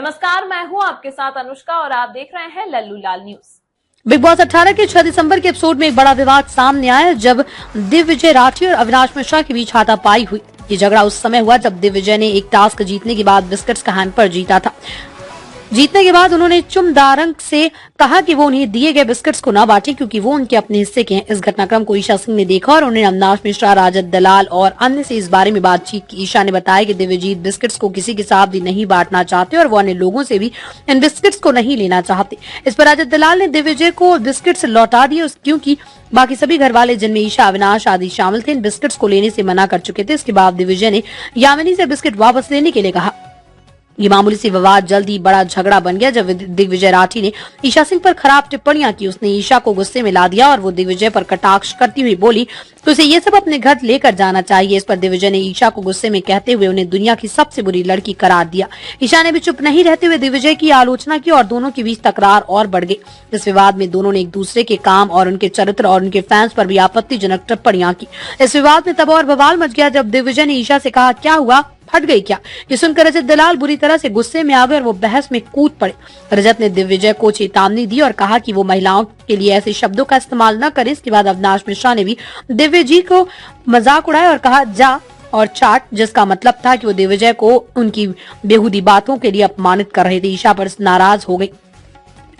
नमस्कार, मैं हूं आपके साथ अनुष्का और आप देख रहे हैं लल्लू लाल न्यूज। बिग बॉस 18 के 6 दिसंबर के एपिसोड में एक बड़ा विवाद सामने आया जब दिग्विजय राठी और अविनाश मिश्रा के बीच हाथापाई हुई। ये झगड़ा उस समय हुआ जब दिग्विजय ने एक टास्क जीतने के बाद बिस्किट्स का हैम्पर जीता था। जीतने के बाद उन्होंने चुमदारंग से कहा कि वो उन्हें दिए गए बिस्किट्स को न बांटे क्योंकि वो उनके अपने हिस्से के हैं। इस घटनाक्रम को ईशा सिंह ने देखा और उन्होंने अविनाश मिश्रा, राजद दलाल और अन्य से इस बारे में बातचीत की। ईशा ने बताया कि दिव्यजीत बिस्किट्स को किसी के साथ भी नहीं बांटना चाहते और वो अन्य लोगों से भी इन बिस्किट्स को नहीं लेना चाहते। इस पर राजद दलाल ने दिव्यजय को बिस्किट्स लौटा दिए क्योंकि बाकी सभी घर वाले जिनमें ईशा, अविनाश आदि शामिल थे इन बिस्किट्स को लेने से मना कर चुके थे। इसके बाद दिव्यजय ने यामिनी से बिस्किट वापस लेने के लिए कहा। ये मामूली सी विवाद जल्द ही बड़ा झगड़ा बन गया जब दिग्विजय राठी ने ईशा सिंह पर खराब टिप्पणियां की। उसने ईशा को गुस्से में ला दिया और वो दिग्विजय पर कटाक्ष करती हुई बोली तो उसे ये सब अपने घर लेकर जाना चाहिए। इस पर दिग्विजय ने ईशा को गुस्से में कहते हुए उन्हें दुनिया की सबसे बुरी लड़की करार दिया। ईशा ने भी चुप नहीं रहते हुए दिग्विजय की आलोचना की और दोनों के बीच तकरार और बढ़ गई। इस विवाद में दोनों ने एक दूसरे के काम और उनके चरित्र और उनके फैंस पर भी आपत्तिजनक टिप्पणियां की। इस विवाद में तब और बवाल मच गया जब दिग्विजय ने ईशा से कहा, क्या हुआ, फट गई क्या? ये सुनकर रजत दलाल बुरी तरह से गुस्से में आ गए और वो बहस में कूद पड़े। रजत ने दिग्विजय को चेतावनी दी और कहा कि वो महिलाओं के लिए ऐसे शब्दों का इस्तेमाल न करे। इसके बाद अविनाश मिश्रा ने भी दिग्विजय को मजाक उड़ाया और कहा जा और चाट, जिसका मतलब था कि वो दिग्विजय को उनकी बेहुदी बातों के लिए अपमानित कर रहे थे। ईशा पर नाराज हो गई।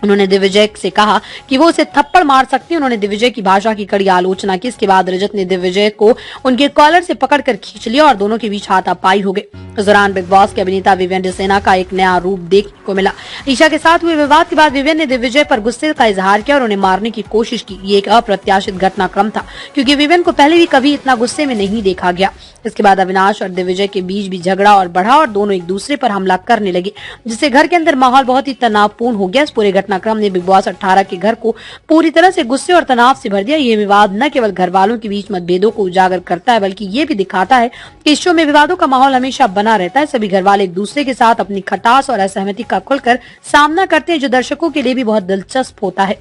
उन्होंने दिग्विजय से कहा कि वो उसे थप्पड़ मार सकती है। उन्होंने दिग्विजय की भाषा की कड़ी आलोचना की। इसके बाद रजत ने दिग्विजय को उनके कॉलर से पकड़कर खींच लिया और दोनों के बीच हाथापाई हो गई। इस दौरान बिग बॉस के अभिनेता विवेन डिसेना का एक नया रूप देखने को मिला। ईशा के साथ हुए विवाद के बाद विवेन ने दिग्विजय पर गुस्से का इजहार किया और उन्हें मारने की कोशिश की। ये एक अप्रत्याशित घटनाक्रम था क्योंकि विवेन को पहले भी कभी इतना गुस्से में नहीं देखा गया। इसके बाद अविनाश और दिग्विजय के बीच भी झगड़ा और बढ़ा और दोनों एक दूसरे पर हमला करने लगे, जिससे घर के अंदर माहौल बहुत ही तनावपूर्ण हो गया। इस पूरे घटनाक्रम ने बिग बॉस 18 के घर को पूरी तरह से गुस्से और तनाव से भर दिया। ये विवाद न केवल घर वालों के बीच मतभेदों को उजागर करता है बल्कि ये भी दिखाता है कि इस शो में विवादों का माहौल हमेशा बना रहता है। सभी घर वाले एक दूसरे के साथ अपनी खटास और असहमति का खुलकर सामना करते हैं, जो दर्शकों के लिए भी बहुत दिलचस्प होता है।